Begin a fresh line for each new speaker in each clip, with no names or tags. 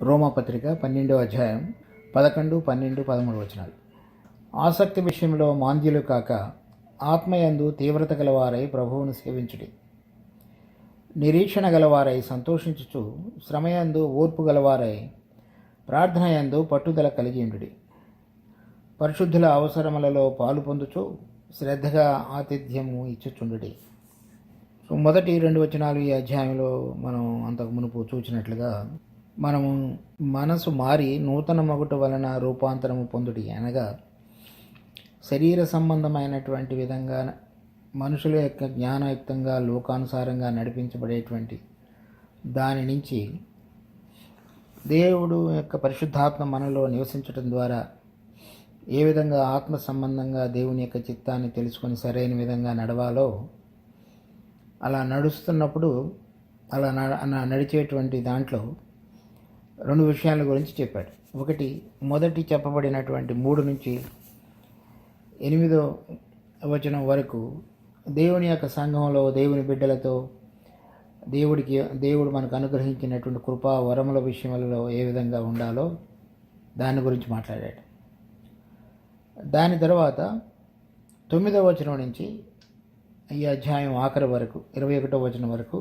రోమాపత్రిక 12వ అధ్యాయం 11, 12, 13 వచనాలు. ఆసక్తి విషయంలో మాంద్యులు కాక ఆత్మయందు తీవ్రత గలవారై ప్రభువును సేవించుడి. నిరీక్షణ గలవారై సంతోషించుచు, శ్రమయందు ఓర్పు గలవారై ప్రార్థనయందు పట్టుదల కలిగి ఉండుడి. పరిశుద్ధుల అవసరములలో పాలు పొందుచు శ్రద్ధగా ఆతిథ్యము ఇచ్చుచుండుడి. మొదటి 2 వచనాలు ఈ అధ్యాయంలో మనం అంతకు మునుపు చూచినట్లుగా మనము మనసు మారి నూతన మగుట వలన రూపాంతరము పొందుడి, అనగా శరీర సంబంధమైనటువంటి విధంగా మనుషుల యొక్క జ్ఞానయుక్తంగా లోకానుసారంగా నడిపించబడేటువంటి దాని నుంచి దేవుడు యొక్క పరిశుద్ధాత్మ మనలో నివసించడం ద్వారా ఏ విధంగా ఆత్మ సంబంధంగా దేవుని యొక్క చిత్తాన్ని తెలుసుకొని సరైన విధంగా నడవాలో అలా నడుస్తున్నప్పుడు అలా నడిచేటువంటి దాంట్లో 2 విషయాల గురించి చెప్పాడు. ఒకటి, మొదటి చెప్పబడినటువంటి 3 నుంచి 8వ వచనం వరకు దేవుని యొక్క సంఘంలో దేవుని బిడ్డలతో దేవుడు మనకు అనుగ్రహించినటువంటి కృపా వరముల విషయములలో ఏ విధంగా ఉండాలో దాని గురించి మాట్లాడాడు. దాని తర్వాత 9వ వచనం నుంచి ఈ అధ్యాయం ఆఖరి వరకు 21వ వచనం వరకు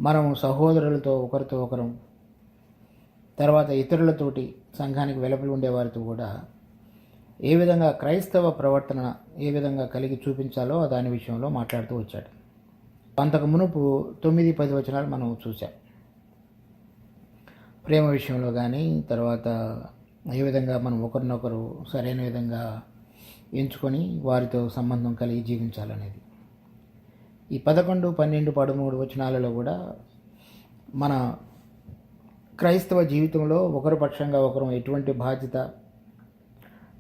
మనము సహోదరులతో ఒకరితో ఒకరు, తర్వాత ఇతరులతోటి, సంఘానికి వెలుపలి ఉండేవారితో కూడా ఏ విధంగా క్రైస్తవ ప్రవర్తన ఏ విధంగా కలిగి చూపించాలో దాని విషయంలో మాట్లాడుతూ వచ్చాడు. అంతకు మునుపు 9, 10 వచనాలు మనం చూసాం. ప్రేమ విషయంలో కానీ, తర్వాత ఏ విధంగా మనం ఒకరినొకరు సరైన విధంగా ఎంచుకొని వారితో సంబంధం కలిగి జీవించాలనేది. ఈ 11, 12, 13 వచనాలలో కూడా మన క్రైస్తవ జీవితంలో ఒకరి పక్షంగా ఒకరు ఎటువంటి బాధ్యత,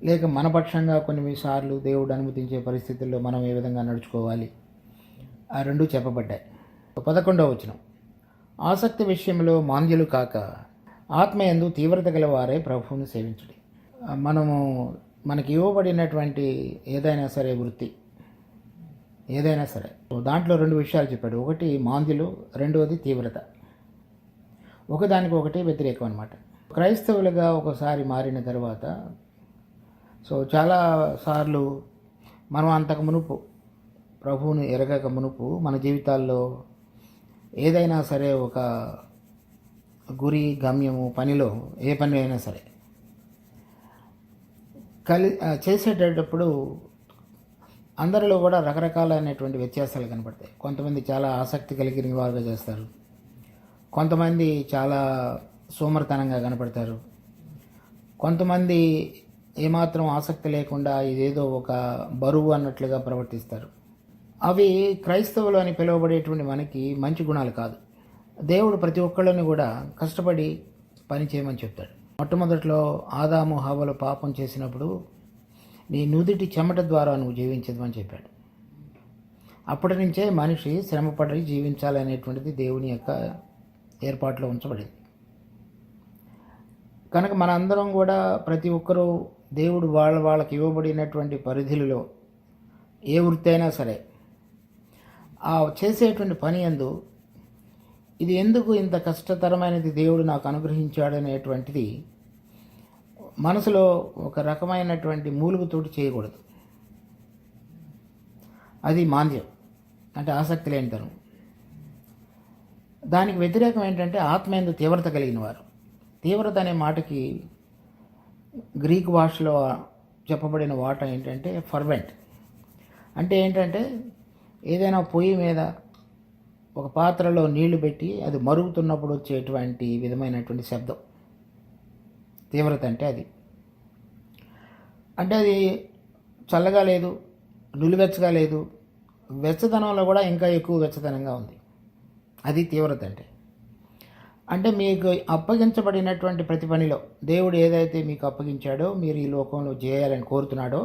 లేక మన పక్షంగా కొన్నిసార్లు దేవుడు అనుమతించే పరిస్థితుల్లో మనం ఏ విధంగా నడుచుకోవాలి, ఆ 2 చెప్పబడ్డాయి. 11వ వచనం, ఆసక్తి విషయంలో మాంద్యులు కాక ఆత్మయందు తీవ్రత గలవారే ప్రభువును సేవించుడి. మనకి ఇవ్వబడినటువంటి ఏదైనా సరే వృత్తి ఏదైనా సరే దాంట్లో 2 విషయాలు చెప్పాడు. ఒకటి మాంద్యులు, రెండవది తీవ్రత. ఒకదానికి వ్యతిరేకం అన్నమాట. క్రైస్తవులుగా ఒకసారి మారిన తర్వాత చాలా సార్లు మనం అంతకు మునుపు ప్రభువుని ఎరగక మునుపు మన జీవితాల్లో ఏదైనా సరే ఒక గురి, గమ్యము, పనిలో ఏ పని అయినా సరే చేసేటప్పుడు అందరిలో కూడా రకరకాలైనటువంటి వ్యత్యాసాలు కనపడతాయి. కొంతమంది చాలా ఆసక్తి కలిగిన వారుగా చేస్తారు, కొంతమంది చాలా సోమరితనంగా కనపడతారు, కొంతమంది ఏమాత్రం ఆసక్తి లేకుండా ఇదేదో ఒక బరువు అన్నట్లుగా ప్రవర్తిస్తారు. అవి క్రైస్తవులు అని పిలువబడేటువంటి మనకి మంచి గుణాలు కాదు. దేవుడు ప్రతి ఒక్కళ్ళని కూడా కష్టపడి పని చేయమని చెప్తాడు. మొట్టమొదట్లో ఆదాము హవ్వలు పాపం చేసినప్పుడు నీ నుదిటి చెమట ద్వారా నువ్వు జీవించదమని చెప్పాడు. అప్పటి నుంచే మనిషి శ్రమపడి జీవించాలనేటువంటిది దేవుని యొక్క ఏర్పాట్లో ఉంచబడింది. కనుక మనందరం కూడా ప్రతి ఒక్కరూ దేవుడు వాళ్ళకి ఇవ్వబడినటువంటి పరిధులలో ఏ వృత్తి అయినా సరే ఆ చేసేటువంటి పని యందు ఇది ఎందుకు ఇంత కష్టతరమైనది దేవుడు నాకు అనుగ్రహించాడనేటువంటిది మనసులో ఒక రకమైనటువంటి మూలుగుతోటి చేయకూడదు. అది మాంద్యం, అంటే ఆసక్తి లేనితనం. దానికి వ్యతిరేకం ఏంటంటే ఆత్మయందు తీవ్రత కలిగిన వారు. తీవ్రత అనే మాటకి గ్రీకు భాషలో చెప్పబడిన వాట ఏంటంటే ఫర్వెంట్. అంటే ఏంటంటే ఏదైనా పొయ్యి మీద ఒక పాత్రలో నీళ్లు పెట్టి అది మరుగుతున్నప్పుడు వచ్చేటువంటి విధమైనటువంటి శబ్దం తీవ్రత అంటే అది. అంటే అది చల్లగా లేదు, నులివెచ్చగా లేదు, వెచ్చదనంలో కూడా ఇంకా ఎక్కువ వెచ్చదనంగా ఉంది. అది తీవ్రత అంటే మీకు అప్పగించబడినటువంటి ప్రతి పనిలో దేవుడు ఏదైతే మీకు అప్పగించాడో, మీరు ఈ లోకంలో చేయాలని కోరుతున్నాడో,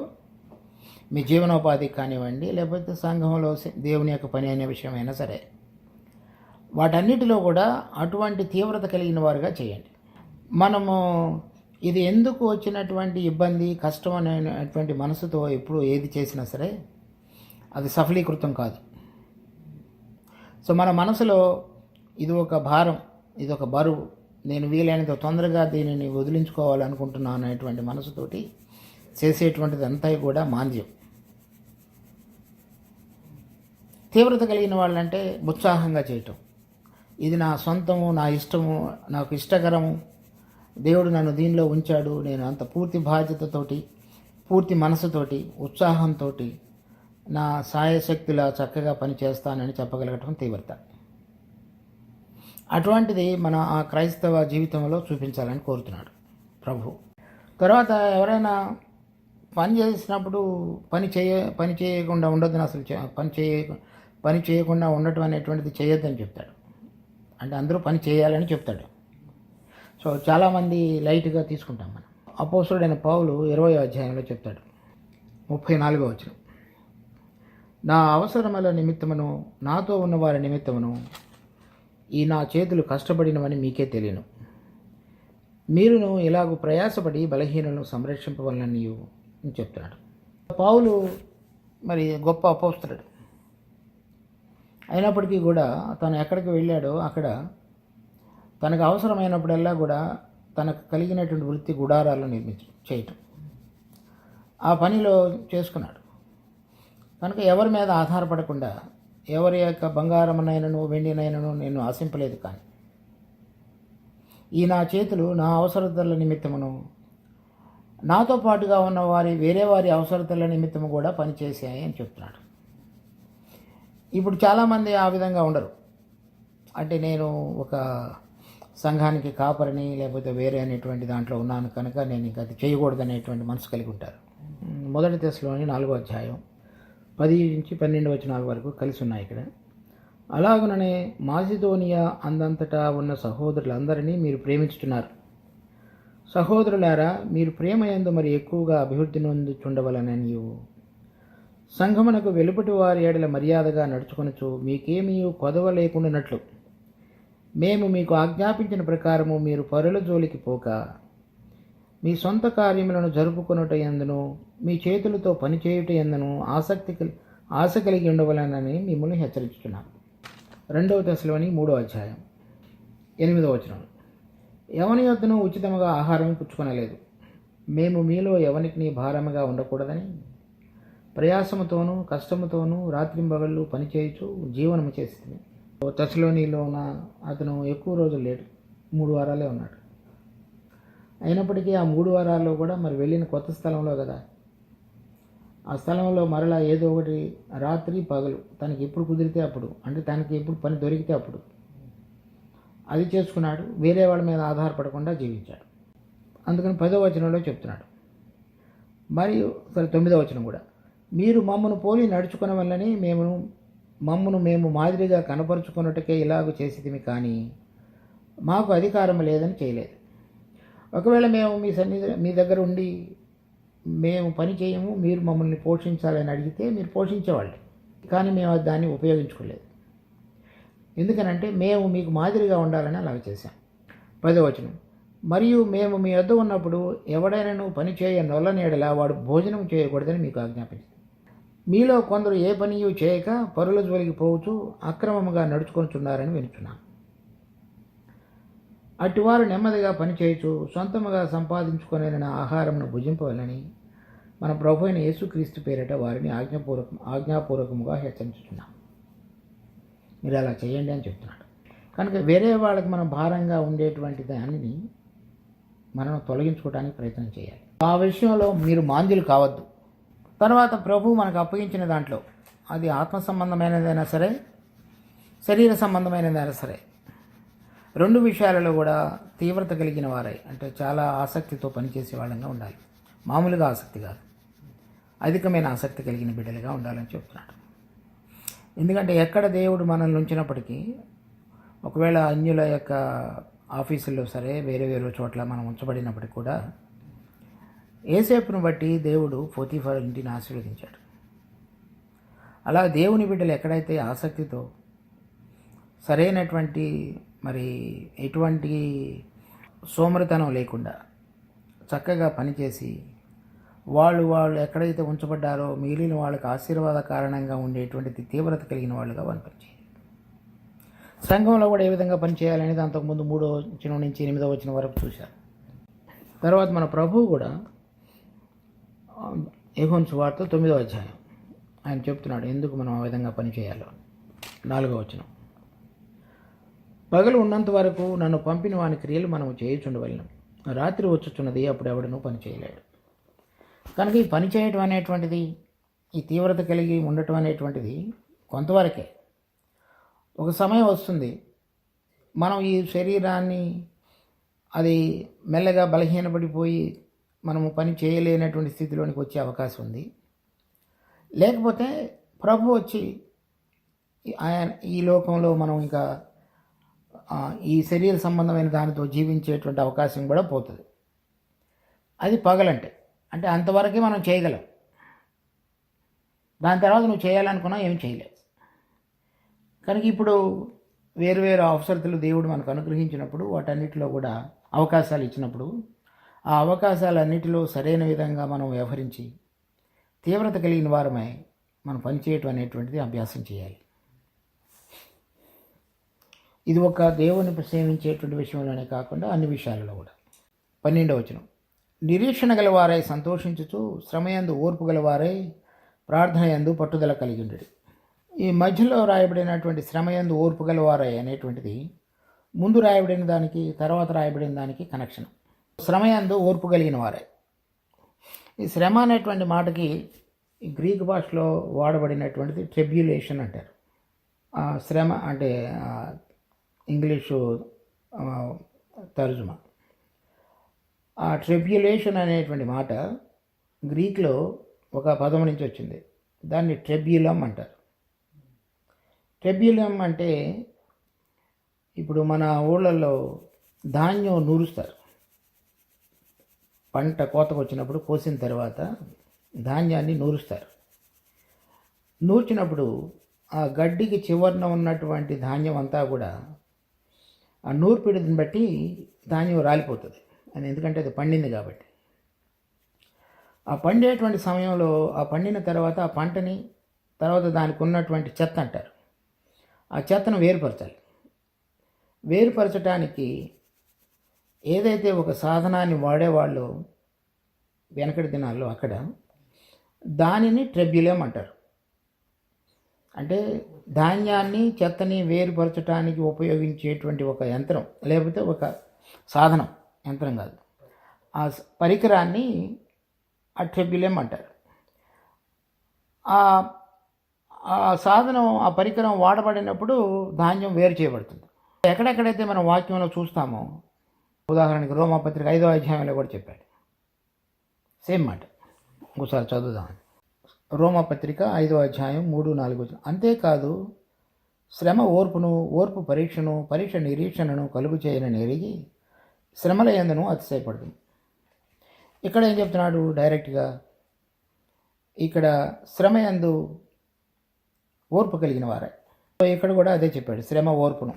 మీ జీవనోపాధి కానివ్వండి, లేకపోతే సంఘంలో దేవుని యొక్క పని అనే విషయమైనా సరే, వాటన్నిటిలో కూడా అటువంటి తీవ్రత కలిగిన వారుగా చేయండి. మనము ఇది ఎందుకు వచ్చినటువంటి ఇబ్బంది, కష్టం అనేటువంటి మనసుతో ఎప్పుడు ఏది చేసినా సరే అది సఫలీకృతం కాదు. మన మనసులో ఇది ఒక భారం, ఇది ఒక బరువు, నేను వీలైనంత తొందరగా దీనిని వదిలించుకోవాలనుకుంటున్నాను అనేటువంటి మనసుతోటి చేసేటువంటిది అంతా కూడా మాంద్యం. తీవ్రత కలిగిన వాళ్ళంటే ఉత్సాహంగా చేయటం, ఇది నా సొంతము, నా ఇష్టము, నాకు ఇష్టకరము, దేవుడు నన్ను దీనిలో ఉంచాడు, నేను అంత పూర్తి బాధ్యతతోటి, పూర్తి మనసుతోటి, ఉత్సాహంతో నా సాయశక్తులా చక్కగా పనిచేస్తానని చెప్పగలగటం తీవ్రత. అటువంటిది మన ఆ క్రైస్తవ జీవితంలో చూపించాలని కోరుతున్నాడు ప్రభు. తర్వాత ఎవరైనా పని చేసినప్పుడు పని చేయకుండా ఉండొద్దని, అసలు పని చేయకుండా ఉండటం అనేటువంటిది చేయొద్దని చెప్తాడు. అంటే అందరూ పని చేయాలని చెప్తాడు. సో చాలామంది లైట్గా తీసుకుంటాం మనం. అపోస్తలుడైన పౌలు 20వ అధ్యాయంలో చెప్తాడు, 34వ వచనం, నా అవసరముల నిమిత్తమును నాతో ఉన్నవారి నిమిత్తమును ఈ నా చేతులు కష్టపడినవని మీకే తెలియను. మీరును ఇలాగూ ప్రయాసపడి బలహీనలను సంరక్షింపవలనని చెప్తున్నాడు. పౌలు మరి గొప్ప అపోస్తలుడు అయినప్పటికీ కూడా తను ఎక్కడికి వెళ్ళాడో అక్కడ తనకు అవసరమైనప్పుడల్లా కూడా తనకు కలిగినటువంటి వృత్తి గుడారాలను చేయటం, ఆ పనిలో చేసుకున్నాడు. కనుక ఎవరి మీద ఆధారపడకుండా, ఎవరి యొక్క బంగారమునైనను వెండినైనను నేను ఆశింపలేదు, కానీ ఈ నా చేతులు నా అవసరతల నిమిత్తమును నాతో పాటుగా ఉన్న వేరే వారి అవసరతల నిమిత్తము కూడా పనిచేసాయి అని చెప్తున్నాడు. ఇప్పుడు చాలామంది ఆ విధంగా ఉండరు. అంటే నేను ఒక సంఘానికి కాపరిని లేకపోతే వేరే అనేటువంటి దాంట్లో ఉన్నాను కనుక నేను ఇంకా అది చేయకూడదు అనేటువంటి మనసు కలిగి ఉంటారు. 1 తెస్సలోని 4వ అధ్యాయం 10-12 వచనాల వరకు కలిసి ఉన్నాయి ఇక్కడ. అలాగుననే మాసిదోనియా అందంతటా ఉన్న సహోదరులందరినీ మీరు ప్రేమించుతున్నారు. సహోదరులారా, మీరు ప్రేమయందు మరి ఎక్కువగా అభివృద్ధి నొందుచుండవలనని సంఘమునకు వెలుపటి వారి ఏడల మర్యాదగా నడుచుకొనుచు మీకేమీ కొదవ లేకుండానట్లు మేము మీకు ఆజ్ఞాపించిన ప్రకారము మీరు పరుల జోలికి పోక మీ సొంత కార్యములను జరుపుకొనుట యందును మీ చేతులతో పనిచేయుట యందును ఆశ కలిగి ఉండవలనని మిమ్మల్ని హెచ్చరించుతున్నాను. 2వ తెస్సలోని 3వ అధ్యాయం 8వ వచనం, ఎవని యొద్దను ఉచితముగా ఆహారం పుచ్చుకొనలేదు, మేము మీలో ఎవనికి భారముగా ఉండకూడదని ప్రయాసముతోనూ కష్టముతోనూ రాత్రింబగళ్ళు పనిచేయచ్చు జీవనము చేస్తుంది. తెస్సలోనిలో ఉన్న అతను ఎక్కువ రోజులు లేడు, 3 వారాలే ఉన్నాడు. అయినప్పటికీ ఆ 3 వారాల్లో కూడా మరి వెళ్ళిన కొత్త స్థలంలో కదా, ఆ స్థలంలో మరలా ఏదో ఒకటి రాత్రి పగలు తనకి ఎప్పుడు కుదిరితే అప్పుడు, అంటే తనకి ఎప్పుడు పని దొరికితే అప్పుడు అది చేసుకున్నాడు. వేరే వాళ్ళ మీద ఆధారపడకుండా జీవించాడు. అందుకని 10వ వచనంలో చెప్తున్నాడు. మరియు 9వ వచనం కూడా, మీరు మమ్మను పోలి నడుచుకున్న వల్లని మమ్మను మేము మాదిరిగా కనపరుచుకున్నట్టుకే ఇలాగూ చేసేది, కానీ మాకు అధికారం లేదని చేయలేదు. ఒకవేళ మేము మీ దగ్గర ఉండి మేము పని చేయము, మీరు మమ్మల్ని పోషించాలని అడిగితే మీరు పోషించేవాళ్ళు, కానీ మేము దాన్ని ఉపయోగించుకోలేదు. ఎందుకనంటే మేము మీకు మాదిరిగా ఉండాలని అలాగ చేశాం. 10వ వచనం, మరియు మేము మీ వద్ద ఉన్నప్పుడు ఎవడైనా పని చేయ నొల్లనేడలా వాడు భోజనం చేయకూడదని మీకు ఆజ్ఞాపించింది. మీలో కొందరు ఏ పనియూ చేయక పరుల జోలికి పోవచ్చు అక్రమముగా నడుచుకొనిచున్నారని వినుచున్నాం. అటువారు నెమ్మదిగా పనిచేయచ్చు సొంతముగా సంపాదించుకొనిన ఆహారమును భుజింపవాలని మన ప్రభు అయిన యేసుక్రీస్తు పేరిట వారిని ఆజ్ఞాపూర్వకముగా హెచ్చరించుతున్నాం. మీరు అలా చేయండి అని చెప్తున్నాడు. కనుక వేరే వాళ్ళకి మనం భారంగా ఉండేటువంటి దానిని మనం తొలగించుకోవడానికి ప్రయత్నం చేయాలి. ఆ విషయంలో మీరు మాంద్యులు కావద్దు. తర్వాత ప్రభు మనకు అప్పగించిన దాంట్లో అది ఆత్మ సంబంధమైనదైనా సరే శరీర సంబంధమైనదైనా సరే 2 విషయాలలో కూడా తీవ్రత కలిగిన వారై, అంటే చాలా ఆసక్తితో పనిచేసే వాళ్ళంగా ఉండాలి. మామూలుగా ఆసక్తి కాదు, అధికమైన ఆసక్తి కలిగిన బిడ్డలుగా ఉండాలని చెప్తున్నాడు. ఎందుకంటే ఎక్కడ దేవుడు మనల్ని ఉంచినప్పటికీ, ఒకవేళ అన్యుల యొక్క ఆఫీసుల్లో సరే వేరే వేరే చోట్ల మనం ఉంచబడినప్పటికీ కూడా యోసేపును బట్టి దేవుడు పోతీఫర్ ఇంటిని ఆశీర్వదించాడు. అలా దేవుని బిడ్డలు ఎక్కడైతే ఆసక్తితో సరైనటువంటి మరి ఎటువంటి సోమరితనం లేకుండా చక్కగా పనిచేసి వాళ్ళు ఎక్కడైతే ఉంచబడ్డారో మిగిలిన వాళ్ళకి ఆశీర్వాద కారణంగా ఉండేటువంటి తీవ్రత కలిగిన వాళ్ళుగా పనిచేయాలి. సంఘంలో కూడా ఏ విధంగా పనిచేయాలనేది అంతకుముందు 3వ వచనం నుంచి 8వ వచనం వరకు చూశారు. తర్వాత మన ప్రభువు కూడా యోహాను సువార్త 9వ అధ్యాయం ఆయన చెప్తున్నాడు ఎందుకు మనం ఆ విధంగా పనిచేయాలో. 4వ వచనం, పగలు ఉన్నంత వరకు నన్ను పంపిన వాని క్రియలు మనము చేయుచుండవలెను, రాత్రి వచ్చుచున్నది అప్పుడు ఎవడనూ పని చేయలేడు. కనుక ఈ పని చేయటం అనేటువంటిది, ఈ తీవ్రత కలిగి ఉండటం అనేటువంటిది కొంతవరకే. ఒక సమయం వస్తుంది మనం ఈ శరీరాన్ని అది మెల్లగా బలహీనపడిపోయి మనము పని చేయలేనటువంటి స్థితిలోనికి వచ్చే అవకాశం ఉంది. లేకపోతే ప్రభు వచ్చి ఆయన ఈ లోకంలో మనం ఇంకా ఈ శరీర సంబంధమైన దానితో జీవించేటువంటి అవకాశం కూడా పోతుంది. అది పగలంటే అంటే అంతవరకే మనం చేయగలం. దాని తర్వాత నువ్వు చేయాలనుకున్నా ఏమి చేయలేవు. కనుక ఇప్పుడు వేరువేరు అవసరతలు దేవుడు మనకు అనుగ్రహించినప్పుడు వాటన్నిటిలో కూడా అవకాశాలు ఇచ్చినప్పుడు ఆ అవకాశాలన్నిటిలో సరైన విధంగా మనం వ్యవహరించి తీవ్రత కలిగిన వారమై మనం పనిచేయటం అనేటువంటిది అభ్యాసం చేయాలి. ఇది ఒక దేవుని సేవించేటువంటి విషయంలోనే కాకుండా అన్ని విషయాలలో కూడా. 12వ వచనం, నిరీక్షణ గలవారై సంతోషించుచు శ్రమయందు ఓర్పు గలవారై ప్రార్థన యందు పట్టుదల కలిగి ఉండేది. ఈ మధ్యలో రాయబడినటువంటి శ్రమయందు ఓర్పు గలవారై అనేటువంటిది ముందు రాయబడిన దానికి తర్వాత రాయబడిన దానికి కనెక్షన్. శ్రమయందు ఓర్పు కలిగిన వారై, ఈ శ్రమ అనేటువంటి మాటకి ఈ గ్రీక్ భాషలో వాడబడినటువంటిది ట్రిబ్యులేషన్ అంటారు. ఆ శ్రమ అంటే ఇంగ్లీషు తర్జుమా. ఆ ట్రిబ్యులేషన్ అనేటువంటి మాట గ్రీక్లో ఒక పదం నుంచి వచ్చింది. దాన్ని ట్రెబ్యులం అంటారు. ట్రెబ్యులం అంటే ఇప్పుడు మన ఊళ్ళల్లో ధాన్యం నూరుస్తారు. పంట కోతకు వచ్చినప్పుడు కోసిన తర్వాత ధాన్యాన్ని నూరుస్తారు. నూర్చినప్పుడు ఆ గడ్డికి చివరన ఉన్నటువంటి ధాన్యం అంతా కూడా ఆ నూర్పిడిని బట్టి ధాన్యం రాలిపోతుంది అని, ఎందుకంటే అది పండింది కాబట్టి. ఆ పండేటువంటి సమయంలో ఆ పండిన తర్వాత ఆ పంటని తర్వాత దానికి ఉన్నటువంటి చెత్త అంటారు, ఆ చెత్తను వేరుపరచాలి. వేరుపరచడానికి ఏదైతే ఒక సాధనాన్ని వాడేవాళ్ళు వెనకటి దినాల్లో అక్కడ దానిని ట్రెబ్యులం అంటారు. అంటే ధాన్యాన్ని చెత్తని వేరుపరచడానికి ఉపయోగించేటువంటి ఒక యంత్రం, లేకపోతే ఒక సాధనం, యంత్రం కాదు, ఆ పరికరాన్ని ఆ ట్రెబ్యులం అంటారు. ఆ సాధనం, ఆ పరికరం వాడబడినప్పుడు ధాన్యం వేరు చేయబడుతుంది. ఎక్కడెక్కడైతే మనం వాక్యంలో చూస్తామో, ఉదాహరణకి రోమాపత్రిక 5వ అధ్యాయంలో కూడా చెప్పాడు సేమ్ మాట. ఒకసారి చదువుదాం. రోమాపత్రిక 5వ అధ్యాయం 3-4. అంతేకాదు శ్రమ ఓర్పును, ఓర్పు పరీక్షను, పరీక్ష నిరీక్షణను కలుగు చేయనని ఎరిగి శ్రమల యందును అతిశయపడుతుంది. ఇక్కడ ఏం చెప్తున్నాడు డైరెక్ట్గా, ఇక్కడ శ్రమ యందు ఓర్పు కలిగిన వారే. ఇక్కడ కూడా అదే చెప్పాడు, శ్రమ ఓర్పును,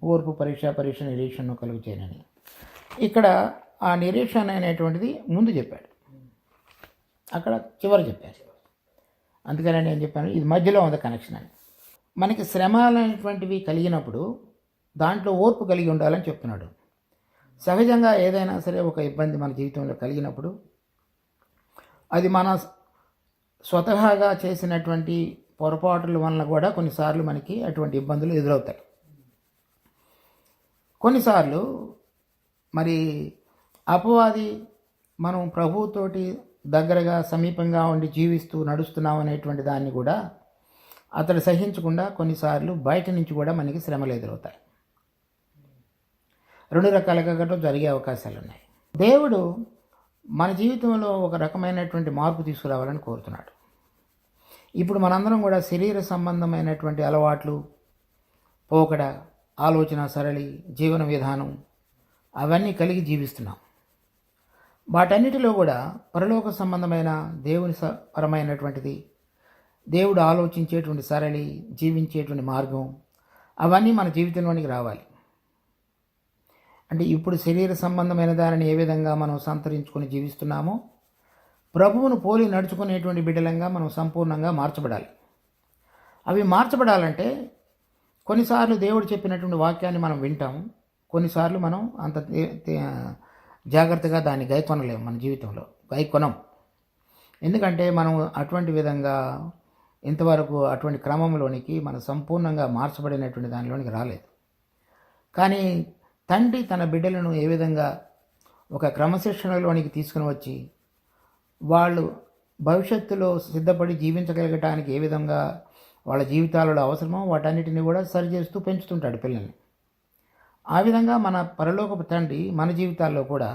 ఓర్పు పరీక్ష నిరీక్షణను కలుగు చేయనని. ఇక్కడ ఆ నిరీక్షణ అనేటువంటిది ముందు చెప్పాడు, అక్కడ చివరి చెప్పారు. అందుకని నేను చెప్పాను ఇది మధ్యలో ఉంది కనెక్షన్ అని. మనకి శ్రమలు అనేటువంటివి కలిగినప్పుడు దాంట్లో ఓర్పు కలిగి ఉండాలని చెప్తున్నాడు. సహజంగా ఏదైనా సరే ఒక ఇబ్బంది మన జీవితంలో కలిగినప్పుడు అది మన స్వతహాగా చేసినటువంటి పొరపాటుల వలన కూడా కొన్నిసార్లు మనకి అటువంటి ఇబ్బందులు ఎదురవుతాయి. కొన్నిసార్లు మరి అపవాది మనం ప్రభువుతోటి దగ్గరగా సమీపంగా ఉండి జీవిస్తూ నడుస్తున్నాం అనేటువంటి దాన్ని కూడా అతడు సహించకుండా కొన్నిసార్లు బయట నుంచి కూడా మనకి శ్రమలు ఎదురవుతాయి. 2 రకాలుగా గట్రా జరిగే అవకాశాలు ఉన్నాయి. దేవుడు మన జీవితంలో ఒక రకమైనటువంటి మార్పు తీసుకురావాలని కోరుతున్నాడు. ఇప్పుడు మనందరం కూడా శరీర సంబంధమైనటువంటి అలవాట్లు, పోకడ, ఆలోచన సరళి, జీవన విధానం అవన్నీ కలిగి జీవిస్తున్నాం. వాటన్నిటిలో కూడా పరలోక సంబంధమైన దేవుని పరమైనటువంటిది, దేవుడు ఆలోచించేటువంటి సరళి, జీవించేటువంటి మార్గం అవన్నీ మన జీవితంలోనికి రావాలి. అంటే ఇప్పుడు శరీర సంబంధమైన దానిని ఏ విధంగా మనం సంతరించుకొని జీవిస్తున్నామో ప్రభువును పోలి నడుచుకునేటువంటి బిడ్డలంగా మనం సంపూర్ణంగా మార్చబడాలి. అవి మార్చబడాలంటే కొన్నిసార్లు దేవుడు చెప్పినటువంటి వాక్యాన్ని మనం వింటాం, కొన్నిసార్లు మనం అంత జాగ్రత్తగా దాన్ని గైకొనలేము, మన జీవితంలో గైకొనం. ఎందుకంటే మనం అటువంటి విధంగా ఇంతవరకు అటువంటి క్రమంలోనికి మనం సంపూర్ణంగా మార్చబడినటువంటి దానిలోనికి రాలేదు. కానీ తండ్రి తన బిడ్డలను ఏ విధంగా ఒక క్రమశిక్షణలోనికి తీసుకుని వచ్చి వాళ్ళు భవిష్యత్తులో సిద్ధపడి జీవించగలగటానికి ఏ విధంగా వాళ్ళ జీవితాలలో అవసరమో వాటన్నిటిని కూడా సరిచేస్తూ పెంచుతుంటాడు పిల్లల్ని. ఆ విధంగా మన పరలోకపు తండ్రి మన జీవితాల్లో కూడా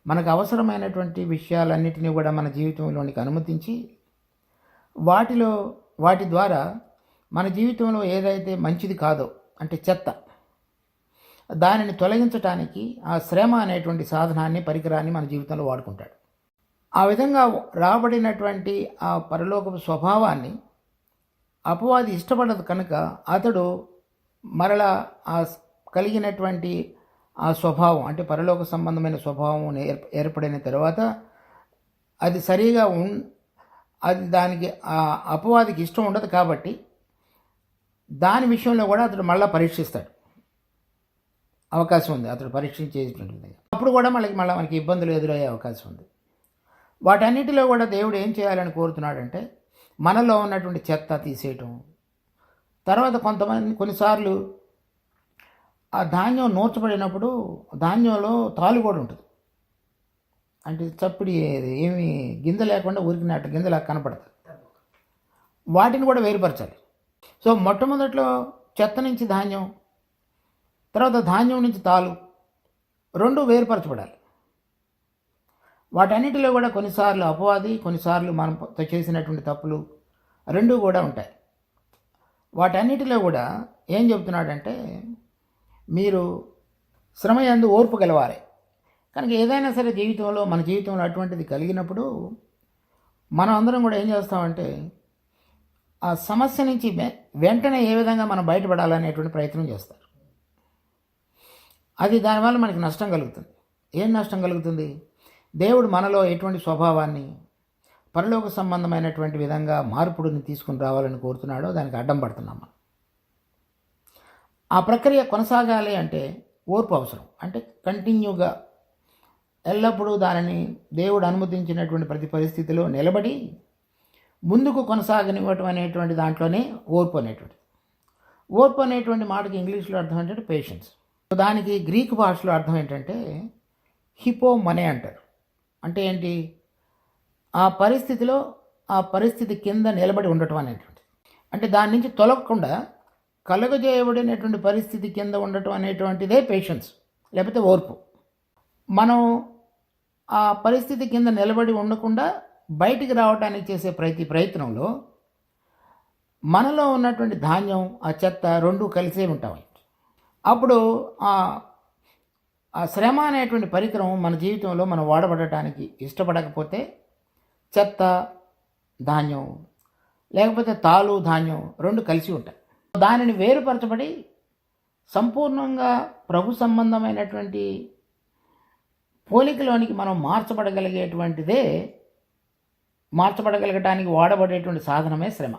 మనకు అవసరమైనటువంటి విషయాలన్నిటినీ కూడా మన జీవితంలోనికి అనుమతించి వాటి ద్వారా మన జీవితంలో ఏదైతే మంచిది కాదో, అంటే చెత్త, దానిని తొలగించటానికి ఆ శ్రమ అనేటువంటి సాధనాన్ని, పరికరాన్ని మన జీవితంలో వాడుకుంటాడు. ఆ విధంగా రాబడినటువంటి ఆ పరలోకపు స్వభావాన్ని అపవాది ఇష్టపడదు కనుక అతడు మరలా ఆ కలిగినటువంటి ఆ స్వభావం, అంటే పరలోక సంబంధమైన స్వభావం ఏర్పడిన తర్వాత అది సరిగా అది దానికి ఆ అపవాదికి ఇష్టం ఉండదు కాబట్టి దాని విషయంలో కూడా అతడు మళ్ళీ పరీక్షిస్తాడు. అవకాశం ఉంది అతడు పరీక్షించేటువంటిది. అప్పుడు కూడా మనకి ఇబ్బందులు ఎదురయ్యే అవకాశం ఉంది. వాటన్నిటిలో కూడా దేవుడు ఏం చేయాలని కోరుతున్నాడంటే మనలో ఉన్నటువంటి చెత్త తీసేయటం. తర్వాత కొన్నిసార్లు ఆ ధాన్యం నూర్చబడినప్పుడు ధాన్యంలో తాలు కూడా ఉంటుంది, అంటే చప్పిడి ఏమి గింజ లేకుండా ఊరికినట్టు గింజలా కనపడుతుంది. వాటిని కూడా వేరుపరచాలి. సో మొట్టమొదట్లో చెత్త నుంచి ధాన్యం, తర్వాత ధాన్యం నుంచి తాలు, రెండు వేరుపరచబడాలి. వాటన్నిటిలో కూడా కొన్నిసార్లు అపవాది, కొన్నిసార్లు మనం చేసినటువంటి తప్పులు రెండూ కూడా ఉంటాయి. వాటన్నిటిలో కూడా ఏం చెబుతున్నాడంటే మీరు శ్రమయందు ఓర్పు గలవారే. కనుక ఏదైనా సరే జీవితంలో, మన జీవితంలో అటువంటిది కలిగినప్పుడు మనం అందరం కూడా ఏం చేస్తామంటే ఆ సమస్య నుంచి వెంటనే ఏ విధంగా మనం బయటపడాలనేటువంటి ప్రయత్నం చేస్తారు. అది దానివల్ల మనకి నష్టం కలుగుతుంది. ఏం నష్టం కలుగుతుంది? దేవుడు మనలో ఎటువంటి స్వభావాన్ని, పరలోక సంబంధమైనటువంటి విధంగా మార్పుడిని తీసుకుని రావాలని కోరుతున్నాడో దానికి అడ్డం పడుతున్నాం మనం. ఆ ప్రక్రియ కొనసాగాలి అంటే ఓర్పు అవసరం. అంటే కంటిన్యూగా ఎల్లప్పుడూ దానిని దేవుడు అనుమతించినటువంటి ప్రతి పరిస్థితిలో నిలబడి ముందుకు కొనసాగనివ్వటం అనేటువంటి దాంట్లోనే ఓర్పు అనేటువంటిది. ఓర్పు అనేటువంటి మాటకి ఇంగ్లీష్లో అర్థం ఏంటంటే పేషెన్స్. దానికి గ్రీకు భాషలో అర్థం ఏంటంటే హిపోమనే అంటారు. అంటే ఏంటి? ఆ పరిస్థితిలో ఆ పరిస్థితి కింద నిలబడి ఉండటం అనేటువంటిది. అంటే దాని నుంచి తొలగకుండా కలుగజేయబడినటువంటి పరిస్థితి కింద ఉండటం అనేటువంటిదే పేషెన్స్, లేకపోతే ఓర్పు. మనం ఆ పరిస్థితి కింద నిలబడి ఉండకుండా బయటికి రావడానికి చేసే ప్రయత్నంలో మనలో ఉన్నటువంటి ధాన్యం, ఆ చెత్త రెండూ కలిసే ఉంటాయి. అప్పుడు ఆ శ్రమ అనేటువంటి పరికరం మన జీవితంలో మనం వాడబడటానికి ఇష్టపడకపోతే చెత్త, ధాన్యం, లేకపోతే తాలు, ధాన్యం రెండు కలిసి ఉంటాయి. దానిని వేరుపరచబడి సంపూర్ణంగా ప్రభు సంబంధమైనటువంటి పోలికలోనికి మనం మార్చబడగలగటానికి వాడబడేటువంటి సాధనమే శ్రమ,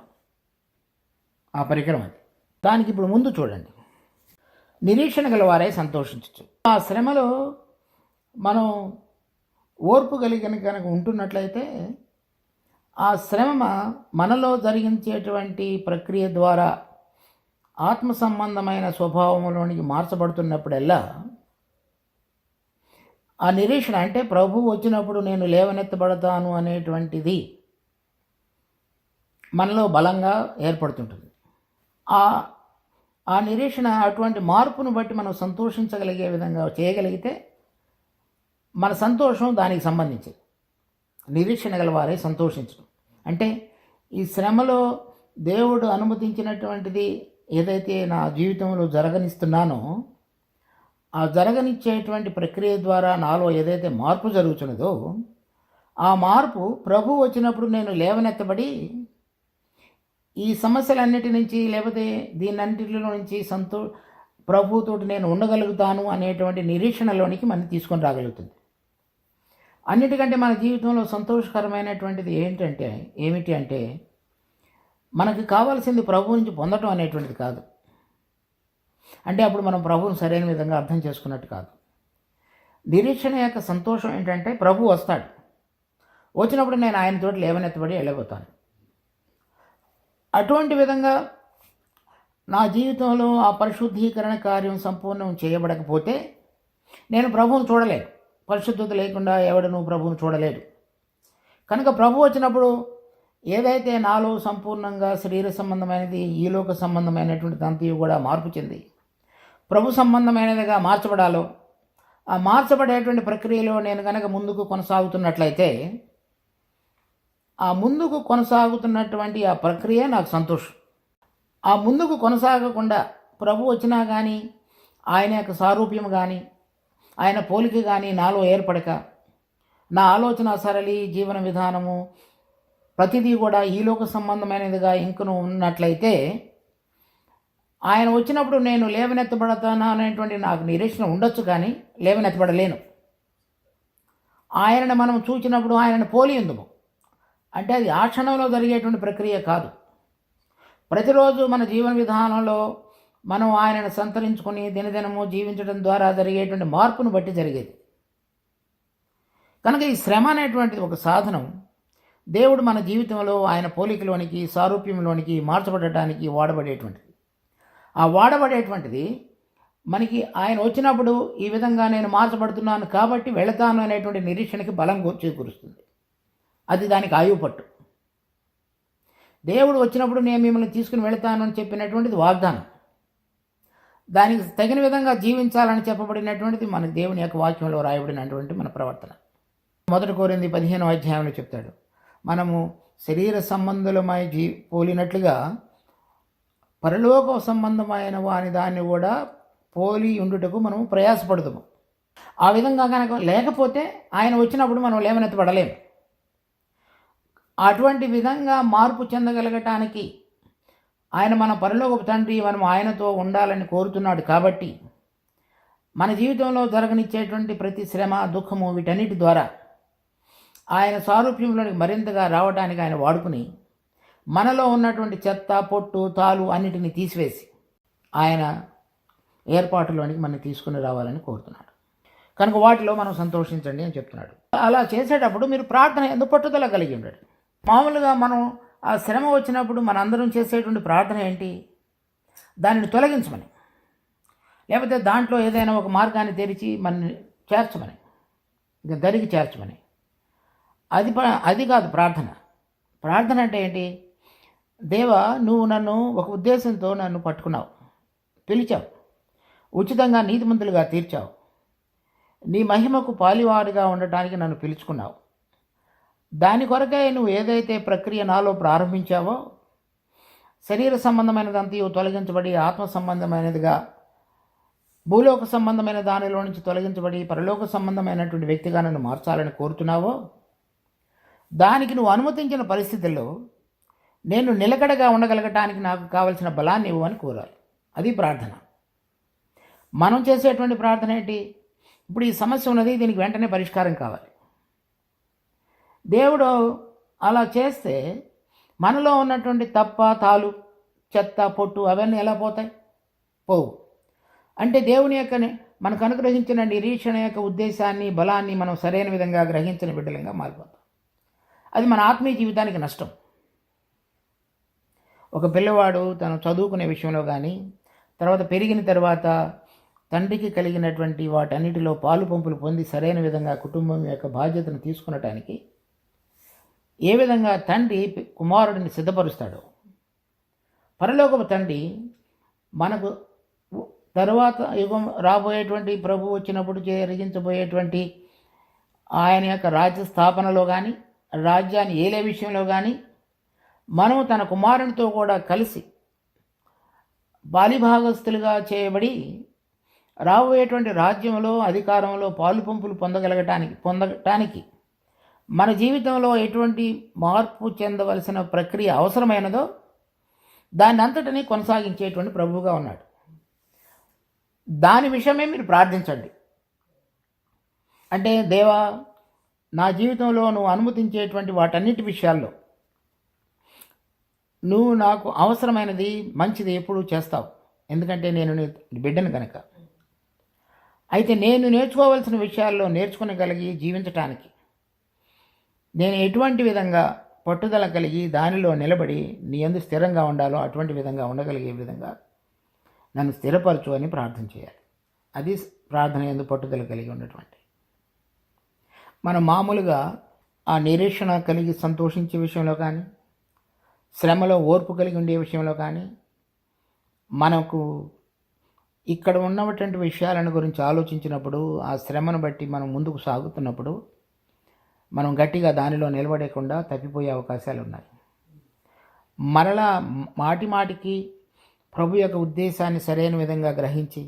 ఆ పరికరం అది. దానికి ఇప్పుడు ముందు చూడండి, నిరీక్షణ గలవారే సంతోషించచ్చు. ఆ శ్రమలో మనం ఓర్పు కనుక ఉంటున్నట్లయితే ఆ శ్రమ మనలో జరిగించేటువంటి ప్రక్రియ ద్వారా ఆత్మ సంబంధమైన స్వభావంలోనికి మార్చబడుతున్నప్పుడల్లా ఆ నిరీక్షణ, అంటే ప్రభు వచ్చినప్పుడు నేను లేవనెత్తబడతాను అనేటువంటిది మనలో బలంగా ఏర్పడుతుంటుంది. ఆ నిరీక్షణ అటువంటి మార్పును బట్టి మనం సంతోషించగలిగే విధంగా చేయగలిగితే మన సంతోషం దానికి సంబంధించింది. నిరీక్షణ గలవారే సంతోషించడం అంటే ఈ శ్రమలో దేవుడు అనుమతించినటువంటిది ఏదైతే నా జీవితంలో జరగనిస్తున్నానో ఆ జరగనిచ్చేటువంటి ప్రక్రియ ద్వారా నాలో ఏదైతే మార్పు జరుగుతున్నదో ఆ మార్పు ప్రభు వచ్చినప్పుడు నేను లేవనెత్తబడి ఈ సమస్యలన్నిటి నుంచి, లేకపోతే దీనన్నిటిలో నుంచి ప్రభుతోటి నేను ఉండగలుగుతాను అనేటువంటి నిరీక్షణలోనికి మనం తీసుకొని రాగలుగుతుంది. అన్నిటికంటే మన జీవితంలో సంతోషకరమైనటువంటిది ఏమిటి అంటే మనకు కావాల్సింది ప్రభు నుంచి పొందటం అనేటువంటిది కాదు, అంటే అప్పుడు మనం ప్రభువుని సరైన విధంగా అర్థం చేసుకున్నట్టు కాదు. నిరీక్షణ యొక్క సంతోషం ఏంటంటే ప్రభు వస్తాడు, వచ్చినప్పుడు నేను ఆయన తోటి లేవనెత్తబడి వెళ్ళబోతాను. అటువంటి విధంగా నా జీవితంలో ఆ పరిశుద్ధీకరణ కార్యం సంపూర్ణం చేయబడకపోతే నేను ప్రభువును చూడలేను. పరిశుద్ధత లేకుండా ఎవడను ప్రభువును చూడలేడు. కనుక ప్రభు వచ్చినప్పుడు ఏదైతే నాలో సంపూర్ణంగా శరీర సంబంధమైనది, ఈలోక సంబంధమైనటువంటి దంతయు కూడా మార్పు చెంది ప్రభు సంబంధమైనదిగా మార్చబడాలో, ఆ మార్చబడేటువంటి ప్రక్రియలో నేను కనుక ముందుకు కొనసాగుతున్నట్లయితే ఆ ముందుకు కొనసాగుతున్నటువంటి ఆ ప్రక్రియ నాకు సంతోషం. ఆ ముందుకు కొనసాగకుండా ప్రభు వచ్చినా కానీ ఆయన యొక్క సారూప్యం కానీ ఆయన పోలిక కానీ నాలో ఏర్పడక నా ఆలోచన సరళి, జీవన విధానము ప్రతిదీ కూడా ఈలోక సంబంధమైనదిగా ఇంకను ఉన్నట్లయితే ఆయన వచ్చినప్పుడు నేను లేవనెత్తబడతానా అనేటువంటి నాకు నిరీక్షణ ఉండొచ్చు, కానీ లేవనెత్తబడలేను. ఆయనను మనం చూచినప్పుడు ఆయనను పోలి ఉందము అంటే అది ఆ క్షణంలో జరిగేటువంటి ప్రక్రియ కాదు. ప్రతిరోజు మన జీవన విధానంలో మనం ఆయనను సంతరించుకొని దినదినము జీవించడం ద్వారా జరిగేటువంటి మార్పును బట్టి జరిగేది. కనుక ఈ శ్రమ అనేటువంటిది ఒక సాధనం. దేవుడు మన జీవితంలో ఆయన పోలికలోనికి, సారూప్యంలోనికి మార్చబడటానికి వాడబడేటువంటిది. ఆ వాడబడేటువంటిది మనకి ఆయన వచ్చినప్పుడు ఈ విధంగా నేను మార్చబడుతున్నాను కాబట్టి వెళతాను అనేటువంటి నిరీక్షణకి బలం చేకూరుస్తుంది. అది దానికి ఆయువు పట్టు. దేవుడు వచ్చినప్పుడు నేను మిమ్మల్ని తీసుకుని వెళతాను అని చెప్పినటువంటిది వాగ్దానం. దానికి తగిన విధంగా జీవించాలని చెప్పబడినటువంటిది మన దేవుని యొక్క వాక్యంలో రాయబడినటువంటి మన ప్రవర్తన. 1 కొరింథీ 15వ అధ్యాయంలో చెప్తాడు, మనము శరీర సంబంధులమై పోలినట్లుగా పరలోక సంబంధమైన వాని దాన్ని కూడా పోలి ఉండుటకు మనము ప్రయాసపడతాము. ఆ విధంగా కనుక లేకపోతే ఆయన వచ్చినప్పుడు మనం లేవనెత్తబడలేము. అటువంటి విధంగా మార్పు చెందగలగటానికి ఆయన మన పరలోకపు తండ్రి, మనం ఆయనతో ఉండాలని కోరుతున్నాడు. కాబట్టి మన జీవితంలో జరగనిచ్చేటువంటి ప్రతి శ్రమ, దుఃఖము వీటన్నిటి ద్వారా ఆయన సారూప్యంలోనికి మరింతగా రావడానికి ఆయన వాడుకుని మనలో ఉన్నటువంటి చెత్త, పొట్టు, తాలు అన్నిటినీ తీసివేసి ఆయన ఏర్పాటులోనికి మనం తీసుకుని రావాలని కోరుతున్నాడు. కనుక వాటిలో మనం సంతోషించండి అని చెప్తున్నాడు. అలా చేసేటప్పుడు మీరు ప్రార్థన ఎందుకు పట్టుదల కలిగి ఉండండి. మామూలుగా మనం ఆ శ్రమ వచ్చినప్పుడు మనందరం చేసేటువంటి ప్రార్థన ఏంటి? దానిని తొలగించమని, లేకపోతే దాంట్లో ఏదైనా ఒక మార్గాన్ని తెరిచి మనని చేర్చమని, ఇంకా దరికి చేర్చమని. అది కాదు ప్రార్థన. ప్రార్థన అంటే ఏంటి? దేవా, నువ్వు నన్ను ఒక ఉద్దేశంతో నన్ను పట్టుకున్నావు, పిలిచావు, ఉచితంగా నీతిమంతులుగా తీర్చావు, నీ మహిమకు పాలివాడిగా ఉండటానికి నన్ను పిలుచుకున్నావు. దాని కొరకే నువ్వు ఏదైతే ప్రక్రియ నాలో ప్రారంభించావో, శరీర సంబంధమైనదంతా తొలగించబడి ఆత్మ సంబంధమైనదిగా, భూలోక సంబంధమైన దానిలో నుంచి తొలగించబడి పరలోక సంబంధమైనటువంటి వ్యక్తిగా నన్ను మార్చాలని కోరుతున్నావో, దానికి నువ్వు అనుమతించిన పరిస్థితుల్లో నేను నిలకడగా ఉండగలగటానికి నాకు కావలసిన బలాన్ని ఇవ్వమని కోరాలి. అది ప్రార్థన. మనం చేసేటువంటి ప్రార్థన ఏంటి? ఇప్పుడు ఈ సమస్య ఉన్నది, దీనికి వెంటనే పరిష్కారం కావాలి. దేవుడు అలా చేస్తే మనలో ఉన్నటువంటి తప్ప, తాలు, చెత్త, పొట్టు అవన్నీ ఎలా పోతాయి? పోవు. అంటే దేవుని యొక్క మనకు అనుగ్రహించిన నిరీక్షణ యొక్క ఉద్దేశాన్ని, బలాన్ని మనం సరైన విధంగా గ్రహించిన బిడ్డలంగా మారిపోతాం. అది మన ఆత్మీయ జీవితానికి నష్టం. ఒక పిల్లవాడు తను చదువుకునే విషయంలో కానీ, తర్వాత పెరిగిన తర్వాత తండ్రికి కలిగినటువంటి వాటన్నిటిలో పాలు పంపులు పొంది సరైన విధంగా కుటుంబం యొక్క బాధ్యతను తీసుకునటానికి ఏ విధంగా తండ్రి కుమారుడిని సిద్ధపరుస్తాడో, పరలోకపు తండ్రి మనకు తరువాత యుగం రాబోయేటువంటి ప్రభు వచ్చినప్పుడు జరిగించబోయేటువంటి ఆయన యొక్క రాజ్య స్థాపనలో కానీ, రాజ్యాన్ని ఏలే విషయంలో కానీ మనము తన కుమారునితో కూడా కలిసి బాలిభాగస్తులుగా చేయబడి రాబోయేటువంటి రాజ్యంలో, అధికారంలో పాలు పంపులు పొందటానికి మన జీవితంలో ఎటువంటి మార్పు చెందవలసిన ప్రక్రియ అవసరమైనదో దాన్ని అంతటినీ కొనసాగించేటువంటి ప్రభువుగా ఉన్నాడు. దాని విషయమే మీరు ప్రార్థించండి. అంటే దేవా, నా జీవితంలో నువ్వు అనుమతించేటువంటి వాటన్నిటి విషయాల్లో నువ్వు నాకు అవసరమైనది, మంచిది ఎప్పుడు చేస్తావు. ఎందుకంటే నేను నీ బిడ్డను కనుక. అయితే నేను నేర్చుకోవాల్సిన విషయాల్లో నేర్చుకునగలిగి జీవించటానికి నేను ఎటువంటి విధంగా పట్టుదల కలిగి దానిలో నిలబడి నీ యందు స్థిరంగా ఉండాలో అటువంటి విధంగా ఉండగలిగే విధంగా నన్ను స్థిరపరచు అని ప్రార్థన చేయాలి. అది ప్రార్థన యందు పట్టుదల కలిగి ఉన్నటువంటి. మనం మామూలుగా ఆ నిరీక్షణ కలిగి సంతోషించే విషయంలో కానీ, శ్రమలో ఓర్పు కలిగి ఉండే విషయంలో కానీ, మనకు ఇక్కడ ఉన్నటువంటి విషయాలను గురించి ఆలోచించినప్పుడు, ఆ శ్రమను బట్టి మనం ముందుకు సాగుతున్నప్పుడు మనం గట్టిగా దానిలో నిలబడకుండా తప్పిపోయే అవకాశాలు ఉన్నాయి. మరలా మాటి మాటికి ప్రభు యొక్క ఉద్దేశాన్ని సరైన విధంగా గ్రహించి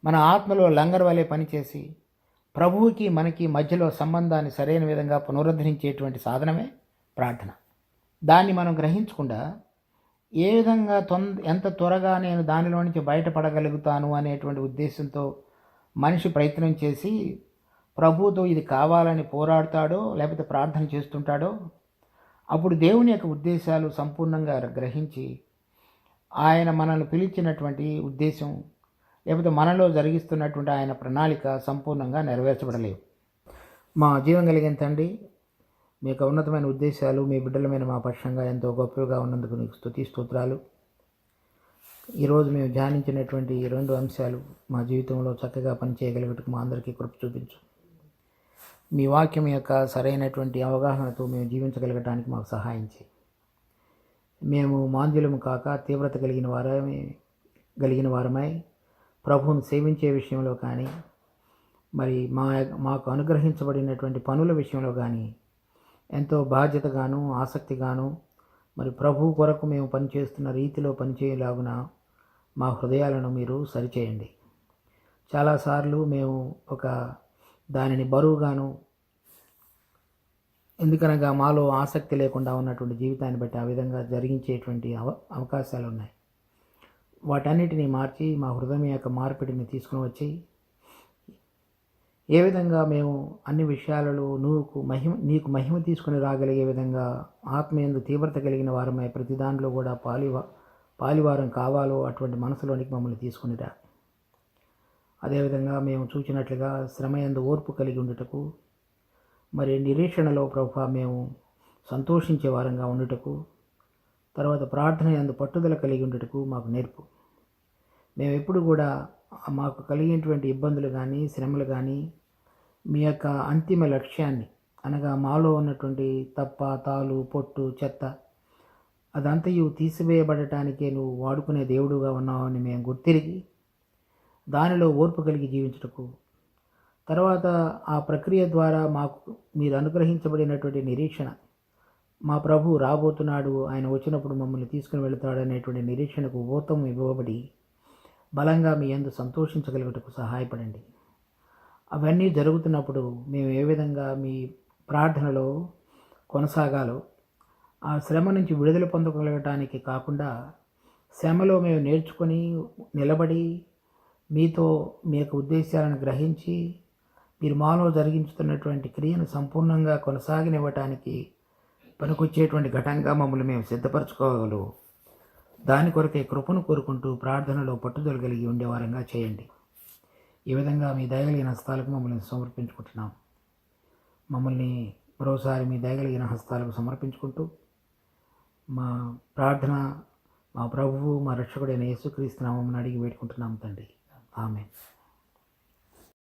మన ఆత్మలో లంగర్ వలె పనిచేసి ప్రభువుకి మనకి మధ్యలో సంబంధాన్ని సరైన విధంగా పునరుద్ధరించేటువంటి సాధనమే ప్రార్థన. దాన్ని మనం గ్రహించకుండా ఏ విధంగా ఎంత త్వరగా నేను దానిలో నుంచి బయటపడగలుగుతాను అనేటువంటి ఉద్దేశంతో మనిషి ప్రయత్నం చేసి ప్రభువుతో ఇది కావాలని పోరాడతాడో లేకపోతే ప్రార్థన చేస్తుంటాడో, అప్పుడు దేవుని యొక్క ఉద్దేశాలు సంపూర్ణంగా గ్రహించి ఆయన మనల్ని పిలిచినటువంటి ఉద్దేశం లేకపోతే మనలో జరిగిస్తున్నటువంటి ఆయన ప్రణాళిక సంపూర్ణంగా నెరవేర్చబడలేవు. మా జీవం కలిగిన తండ్రి, మీ యొక్క ఉన్నతమైన ఉద్దేశాలు మీ బిడ్డలమైన మా పక్షంగా ఎంతో గొప్పగా ఉన్నందుకు నీకు స్తుతి స్తోత్రాలు. ఈరోజు మేము ధ్యానించినటువంటి ఈ 2 అంశాలు మా జీవితంలో చక్కగా పనిచేయగలిగేందుకు మా అందరికీ కృప చూపించు. మీ వాక్యం యొక్క సరైనటువంటి అవగాహనతో మేము జీవించగలగటానికి మాకు సహాయం చేయి. మేము మాంద్యులము కాక తీవ్రత కలిగిన వారమై ప్రభువును సేవించే విషయంలో కానీ, మరి మాకు అనుగ్రహించబడినటువంటి పనుల విషయంలో కానీ ఎంతో బాధ్యతగాను ఆసక్తిగాను మరి ప్రభువు కొరకు మేము పనిచేస్తున్న రీతిలో పనిచేయలాగున మా హృదయాలను మీరు సరిచేయండి. చాలాసార్లు మేము దానిని బరువుగాను, ఎందుకనగా మాలో ఆసక్తి లేకుండా ఉన్నటువంటి జీవితాన్ని బట్టి ఆ విధంగా జరిగించేటువంటి అవకాశాలు ఉన్నాయి. వాటన్నిటిని మార్చి మా హృదయం యొక్క మార్పిడిని తీసుకుని వచ్చి ఏ విధంగా మేము అన్ని విషయాలలో నీకు మహిమ తీసుకుని రాగలిగే విధంగా ఆత్మయందు తీవ్రత కలిగిన వారమై ప్రతి దాంట్లో కూడా పాలివారం కావాలో అటువంటి మనసులోనికి మమ్మల్ని తీసుకునిరా. అదేవిధంగా మేము చూచినట్లుగా శ్రమయందు ఓర్పు కలిగి ఉండుటకు, మరి నిరీక్షణలో ప్రభువా మేము సంతోషించే వారంగా ఉండుటకు, తర్వాత ప్రార్థన యందు పట్టుదల కలిగి ఉండుటకు మాకు నేర్పు. మేము ఎప్పుడు కూడా మాకు కలిగినటువంటి ఇబ్బందులు కానీ శ్రమలు కానీ మీ యొక్క అంతిమ లక్ష్యాన్ని, అనగా మాలో ఉన్నటువంటి తప్ప తాలు పొట్టు చెత్త అదంతయు తీసివేయబడటానికే నువ్వు వాడుకునే దేవుడుగా ఉన్నావని మేము గుర్తిరిగి దానిలో ఓర్పు కలిగి జీవించుటకు, తర్వాత ఆ ప్రక్రియ ద్వారా మాకు మీరు అనుగ్రహించబడినటువంటి నిరీక్షణ, మా ప్రభు రాబోతున్నాడు, ఆయన వచ్చినప్పుడు మమ్మల్ని తీసుకుని వెళుతాడు అనేటువంటి నిరీక్షణకు ఊతం ఇవ్వబడి బలంగా మీ యందు సంతోషించగలుగుటకు సహాయపడండి. అవన్నీ జరుగుతున్నప్పుడు మేము ఏ విధంగా మీ ప్రార్థనలో కొనసాగాలో, ఆ శ్రమ నుంచి విడుదల పొందగలగటానికి కాకుండా శ్రమలో మేము నేర్చుకొని నిలబడి మీతో మీ యొక్క ఉద్దేశాలను గ్రహించి మీరు మాలో జరిగించుతున్నటువంటి క్రియను సంపూర్ణంగా కొనసాగనివ్వటానికి పనికొచ్చేటువంటి ఘటంగా మమ్మల్ని మేము సిద్ధపరచుకోగలవు. దాని కొరకే కృపను కోరుకుంటూ ప్రార్థనలో పట్టుదల కలిగి ఉండేవారంగా చేయండి. ఈ విధంగా మీ దయగలిగిన హస్తాలకు మమ్మల్ని సమర్పించుకుంటున్నాం. మమ్మల్ని మరోసారి మీ దయగలిగిన హస్తాలకు సమర్పించుకుంటూ మా ప్రార్థన మా ప్రభువు మా రక్షకుడైన యేసుక్రీస్తు నామమున అడిగి వేడుకుంటున్నాం తండ్రి. ఆమేన్.